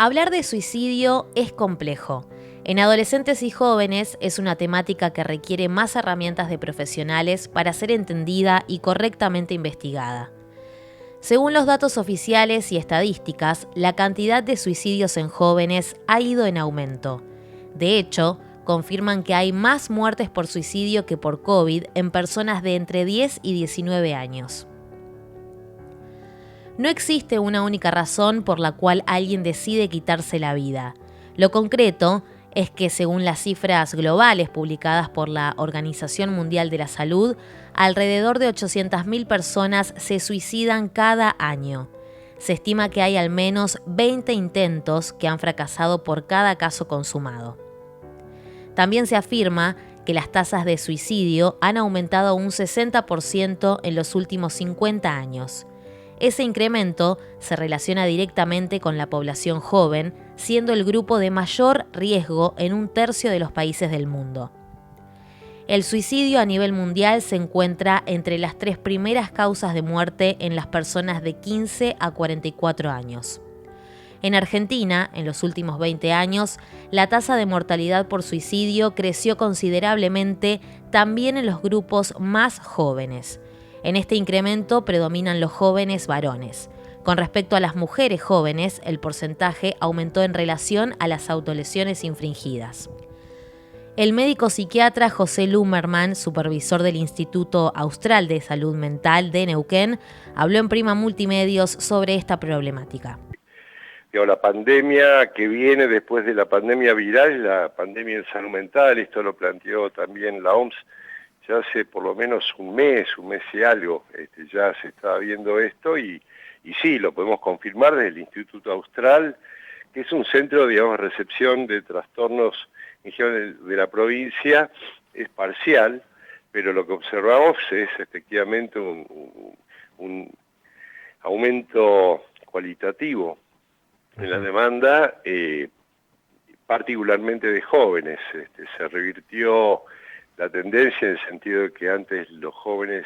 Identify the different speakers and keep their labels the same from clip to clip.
Speaker 1: Hablar de suicidio es complejo. En adolescentes y jóvenes es una temática que requiere más herramientas de profesionales para ser entendida y correctamente investigada. Según los datos oficiales y estadísticas, la cantidad de suicidios en jóvenes ha ido en aumento. De hecho, confirman que hay más muertes por suicidio que por COVID en personas de entre 10 y 19 años. No existe una única razón por la cual alguien decide quitarse la vida. Lo concreto es que, según las cifras globales publicadas por la Organización Mundial de la Salud, alrededor de 800.000 personas se suicidan cada año. Se estima que hay al menos 20 intentos que han fracasado por cada caso consumado. También se afirma que las tasas de suicidio han aumentado un 60% en los últimos 50 años. Ese incremento se relaciona directamente con la población joven, siendo el grupo de mayor riesgo en un tercio de los países del mundo. El suicidio a nivel mundial se encuentra entre las 3 primeras causas de muerte en las personas de 15 a 44 años. En Argentina, en los últimos 20 años, la tasa de mortalidad por suicidio creció considerablemente también en los grupos más jóvenes. En este incremento predominan los jóvenes varones. Con respecto a las mujeres jóvenes, el porcentaje aumentó en relación a las autolesiones infringidas. El médico psiquiatra José Lummerman, supervisor del Instituto Austral de Salud Mental de Neuquén, habló en Prima Multimedios sobre esta problemática.
Speaker 2: La pandemia que viene después de la pandemia viral, la pandemia en salud mental, esto lo planteó también la OMS, ya hace por lo menos un mes y algo, ya se está viendo esto y sí, lo podemos confirmar desde el Instituto Austral, que es un centro, digamos, de recepción de trastornos en general de la provincia, es parcial, pero lo que observamos es efectivamente un aumento cualitativo en la demanda, particularmente de jóvenes. Se revirtió la tendencia en el sentido de que antes los jóvenes,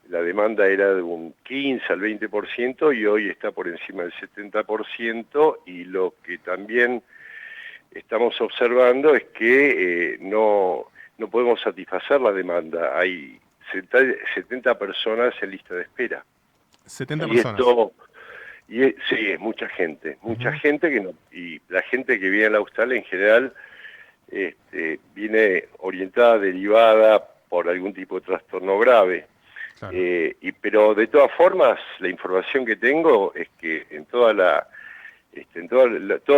Speaker 2: la demanda era de un 15 al 20% y hoy está por encima del 70%, y lo que también estamos observando es que no podemos satisfacer la demanda. Hay 70 personas en lista de espera.
Speaker 3: 70
Speaker 2: y
Speaker 3: personas.
Speaker 2: Sí, es mucha gente que no, y la gente que viene a la Austral en general viene orientada, derivada por algún tipo de trastorno grave.
Speaker 3: Claro.
Speaker 2: Pero de todas formas, la información que tengo es que en todos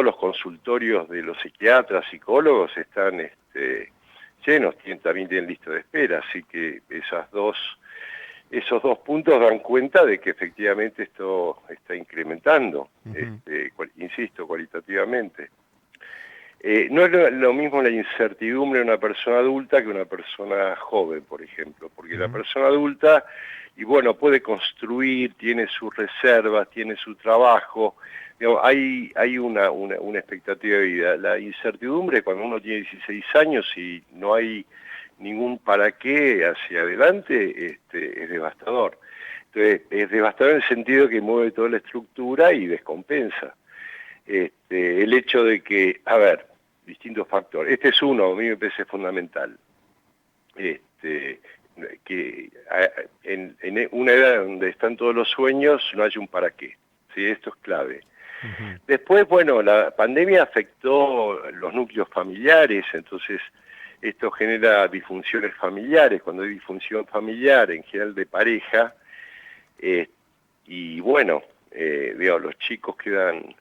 Speaker 2: los consultorios de los psiquiatras, psicólogos están llenos, también tienen lista de espera, así que esos dos puntos dan cuenta de que efectivamente esto está incrementando, insisto, cualitativamente. No es lo mismo la incertidumbre de una persona adulta que una persona joven, por ejemplo, porque la persona adulta, puede construir, tiene sus reservas, tiene su trabajo, digamos, hay una expectativa de vida. La incertidumbre, cuando uno tiene 16 años y no hay ningún para qué hacia adelante, es devastador. Entonces, es devastador en el sentido que mueve toda la estructura y descompensa. El hecho de que, distintos factores. Este es uno, a mí me parece fundamental. Que en una edad donde están todos los sueños, no hay un para qué. ¿Sí? Esto es clave. Después, la pandemia afectó los núcleos familiares, entonces esto genera disfunciones familiares. Cuando hay disfunción familiar, en general de pareja, los chicos quedan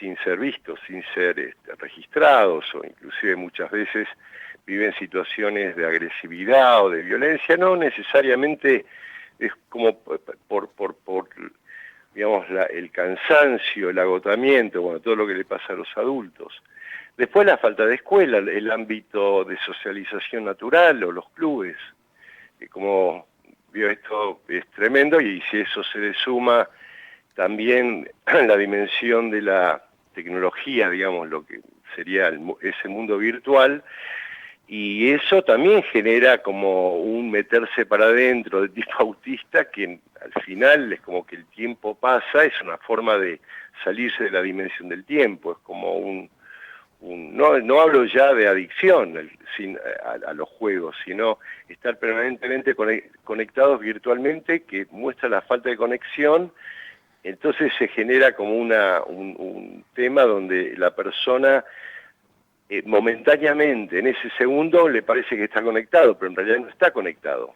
Speaker 2: sin ser vistos, sin ser registrados, o inclusive muchas veces viven situaciones de agresividad o de violencia. No necesariamente es como el cansancio, el agotamiento, todo lo que le pasa a los adultos. Después la falta de escuela, el ámbito de socialización natural o los clubes. Esto es tremendo, y si eso se le suma también la dimensión de la tecnología, digamos, lo que sería ese mundo virtual, Y eso también genera como un meterse para adentro de tipo autista, que al final es como que el tiempo pasa, es una forma de salirse de la dimensión del tiempo, es como no hablo ya de adicción a los juegos, sino estar permanentemente conectados virtualmente, que muestra la falta de conexión. Entonces se genera como un tema donde la persona momentáneamente, en ese segundo, le parece que está conectado, pero en realidad no está conectado.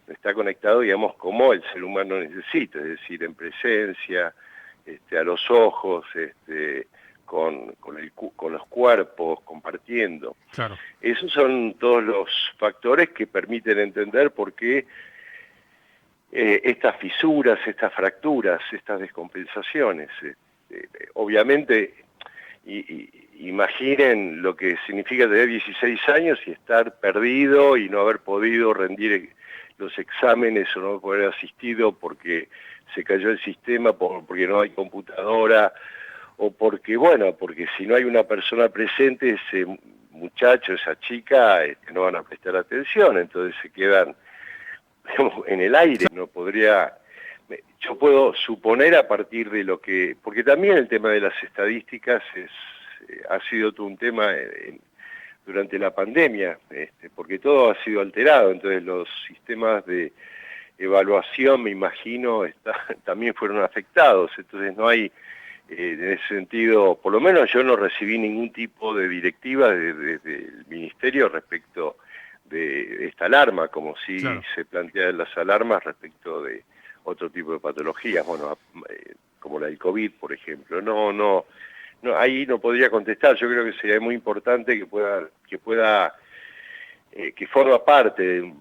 Speaker 2: No está conectado, digamos, como el ser humano necesita, es decir, en presencia, a los ojos, con los cuerpos, compartiendo.
Speaker 3: Claro.
Speaker 2: Esos son todos los factores que permiten entender por qué estas fisuras, estas fracturas, estas descompensaciones. Obviamente, imaginen lo que significa tener 16 años y estar perdido y no haber podido rendir los exámenes o no poder asistido porque se cayó el sistema, porque no hay computadora, o porque si no hay una persona presente, ese muchacho, esa chica, no van a prestar atención, entonces se quedan, digamos, en el aire. No podría, yo puedo suponer a partir de lo que, porque también el tema de las estadísticas ha sido todo un tema durante la pandemia, porque todo ha sido alterado, entonces los sistemas de evaluación, me imagino, también fueron afectados, entonces no hay, en ese sentido, por lo menos yo no recibí ningún tipo de directiva del Ministerio respecto de esta alarma, como si
Speaker 3: Claro.
Speaker 2: se plantean las alarmas respecto de otro tipo de patologías, como la del COVID, por ejemplo. No, ahí no podría contestar. Yo creo que sería muy importante que forma parte.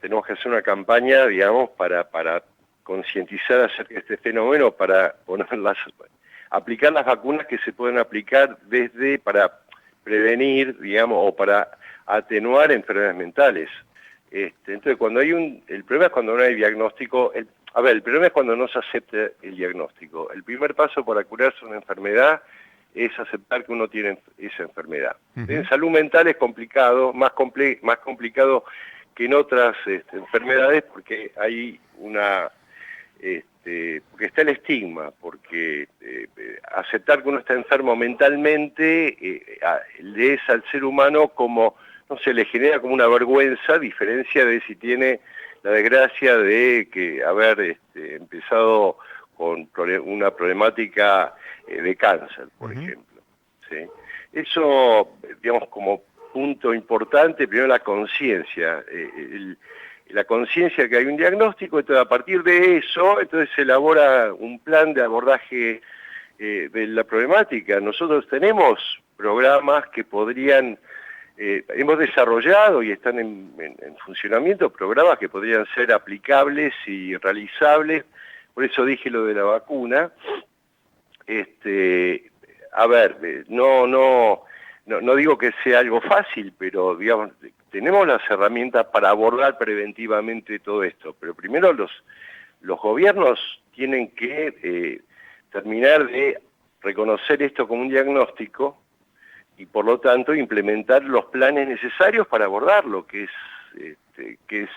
Speaker 2: Tenemos que hacer una campaña, digamos, para concientizar acerca de este fenómeno, para aplicar las vacunas que se pueden aplicar para prevenir, digamos, o para atenuar enfermedades mentales. Entonces, el problema es cuando no hay diagnóstico. El problema es cuando no se acepta el diagnóstico. El primer paso para curarse una enfermedad es aceptar que uno tiene esa enfermedad. En salud mental es complicado, más complicado que en otras enfermedades, porque hay porque está el estigma, porque aceptar que uno está enfermo mentalmente le es al ser humano como, no sé, le genera como una vergüenza, a diferencia de si tiene la desgracia de haber empezado con una problemática de cáncer, por ejemplo. ¿Sí? Eso, digamos, como punto importante, primero la conciencia, la conciencia que hay un diagnóstico, entonces a partir de eso, entonces se elabora un plan de abordaje de la problemática. Nosotros tenemos programas que hemos desarrollado y están en funcionamiento, programas que podrían ser aplicables y realizables. Por eso dije lo de la vacuna. No digo que sea algo fácil, pero digamos, tenemos las herramientas para abordar preventivamente todo esto. Pero primero los gobiernos tienen que terminar de reconocer esto como un diagnóstico y por lo tanto implementar los planes necesarios para abordarlo, que es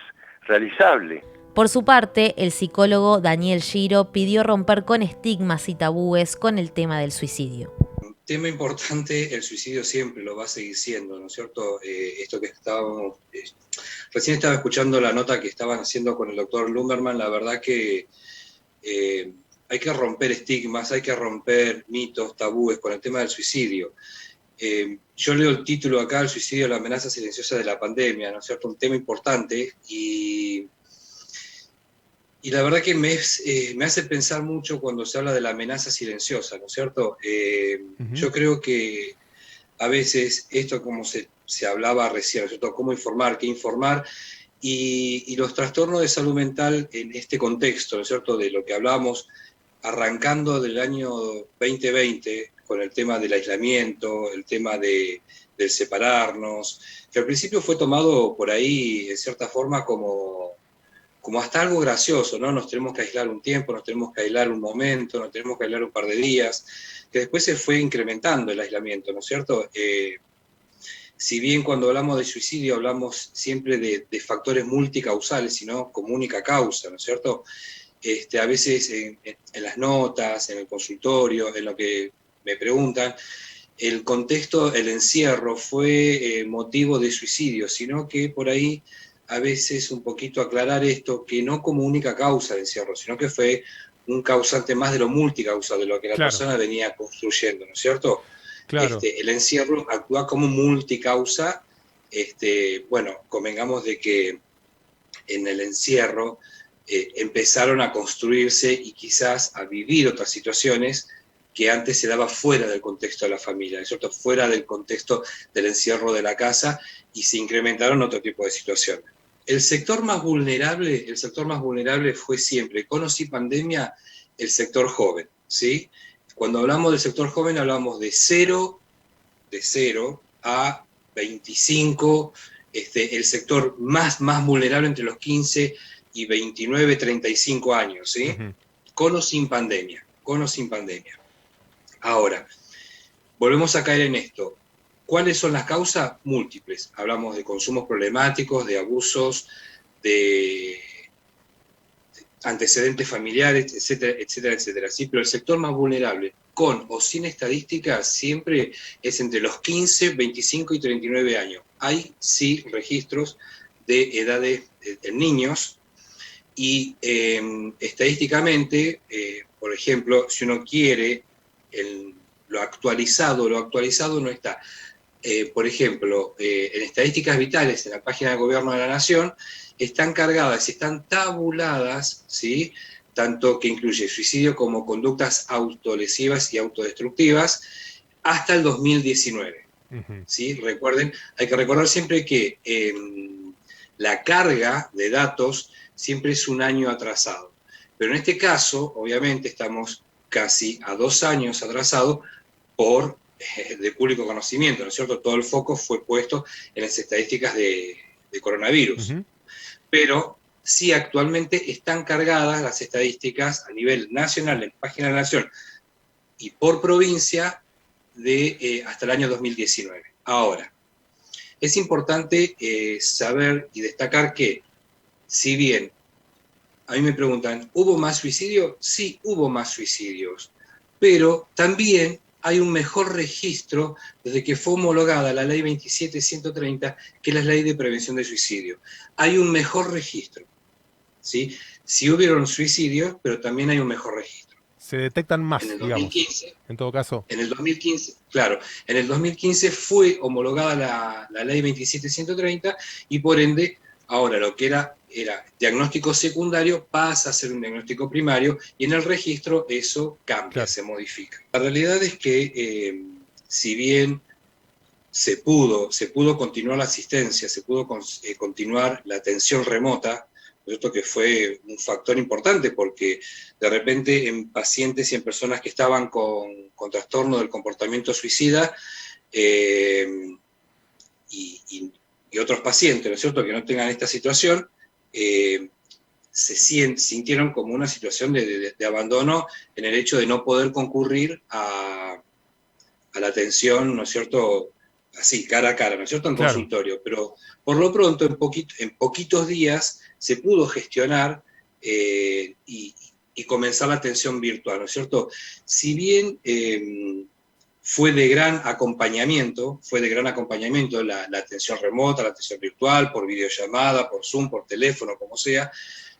Speaker 2: realizable.
Speaker 1: Por su parte, el psicólogo Daniel Giro pidió romper con estigmas y tabúes con el tema del suicidio.
Speaker 4: Tema importante, el suicidio siempre lo va a seguir siendo, ¿no es cierto? Esto que estábamos... recién estaba escuchando la nota que estaban haciendo con el doctor Lumberman, la verdad que hay que romper estigmas, hay que romper mitos, tabúes con el tema del suicidio. Yo leo el título acá, el suicidio, la amenaza silenciosa de la pandemia, ¿no es cierto? Un tema importante y la verdad que me hace pensar mucho cuando se habla de la amenaza silenciosa, ¿no es cierto? Yo creo que a veces esto, como se hablaba recién, ¿no es cierto? Cómo informar, qué informar, y los trastornos de salud mental en este contexto, ¿no es cierto? De lo que hablamos arrancando del año 2020 con el tema del aislamiento, el tema del separarnos, que al principio fue tomado por ahí, en cierta forma, como hasta algo gracioso, ¿no? Nos tenemos que aislar un tiempo, nos tenemos que aislar un momento, nos tenemos que aislar un par de días, que después se fue incrementando el aislamiento, ¿no es cierto? si bien cuando hablamos de suicidio hablamos siempre de factores multicausales, sino como única causa, ¿no es cierto? A veces en las notas, en el consultorio, en lo que me preguntan, el contexto, el encierro fue motivo de suicidio, sino que por ahí a veces un poquito aclarar esto, que no como única causa de encierro, sino que fue un causante más de lo multicausa, de lo que la persona venía construyendo, ¿no es cierto?
Speaker 3: Claro.
Speaker 4: El encierro actúa como multicausa. Bueno, convengamos de que en el encierro empezaron a construirse y quizás a vivir otras situaciones que antes se daba fuera del contexto de la familia, ¿no es cierto? Fuera del contexto del encierro de la casa, y se incrementaron otro tipo de situaciones. El sector más vulnerable fue siempre, con o sin pandemia, el sector joven, ¿sí? Cuando hablamos del sector joven hablamos de 0 a 25, el sector más vulnerable entre los 15 y 29, 35 años, ¿sí?
Speaker 3: Uh-huh.
Speaker 4: Con o sin pandemia, con o sin pandemia. Ahora, volvemos a caer en esto. ¿Cuáles son las causas? Múltiples. Hablamos de consumos problemáticos, de abusos, de antecedentes familiares, etcétera, etcétera, etcétera. Sí, pero el sector más vulnerable, con o sin estadísticas, siempre es entre los 15, 25 y 39 años. Hay, sí, registros de edades de niños, y estadísticamente, por ejemplo, si uno quiere lo actualizado no está. Por ejemplo, en estadísticas vitales, en la página del Gobierno de la Nación, están cargadas, están tabuladas, ¿sí? Tanto que incluye suicidio como conductas autolesivas y autodestructivas, hasta el 2019. Uh-huh. ¿Sí? Recuerden, hay que recordar siempre que la carga de datos siempre es un año atrasado. Pero en este caso, obviamente, estamos casi a 2 años atrasados por de público conocimiento, ¿no es cierto? Todo el foco fue puesto en las estadísticas de coronavirus. Uh-huh. Pero sí, actualmente están cargadas las estadísticas a nivel nacional, en página de la Nación, y por provincia hasta el año 2019. Ahora, es importante saber y destacar que, si bien a mí me preguntan, ¿hubo más suicidios? Sí, hubo más suicidios, pero también hay un mejor registro desde que fue homologada la ley 27130, que es la ley de prevención de suicidio. Hay un mejor registro, ¿sí? Sí hubieron suicidios, pero también hay un mejor registro.
Speaker 3: Se detectan más,
Speaker 4: en el 2015,
Speaker 3: digamos, en todo caso.
Speaker 4: En el 2015, claro, en el 2015 fue homologada la ley 27130, y por ende, ahora lo que era diagnóstico secundario pasa a ser un diagnóstico primario, y en el registro eso cambia, claro, se modifica. La realidad es que si bien se pudo continuar la asistencia, se pudo continuar la atención remota, esto que fue un factor importante, porque de repente en pacientes y en personas que estaban con trastorno del comportamiento suicida, y otros pacientes, ¿no es cierto?, que no tengan esta situación, se sintieron como una situación de abandono en el hecho de no poder concurrir a la atención, ¿no es cierto?, así, cara a cara, ¿no es cierto?, en claro, consultorio. Pero por lo pronto, en poquitos días se pudo gestionar y comenzar la atención virtual, ¿no es cierto? Si bien fue de gran acompañamiento la atención remota, la atención virtual, por videollamada, por Zoom, por teléfono, como sea,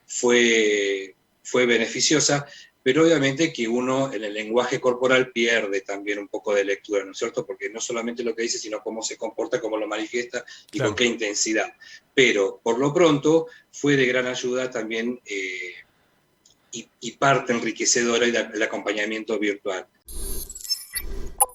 Speaker 4: fue beneficiosa, pero obviamente que uno en el lenguaje corporal pierde también un poco de lectura, ¿no es cierto? Porque no solamente lo que dice, sino cómo se comporta, cómo lo manifiesta y claro, con qué intensidad. Pero por lo pronto fue de gran ayuda también y parte enriquecedora el acompañamiento virtual.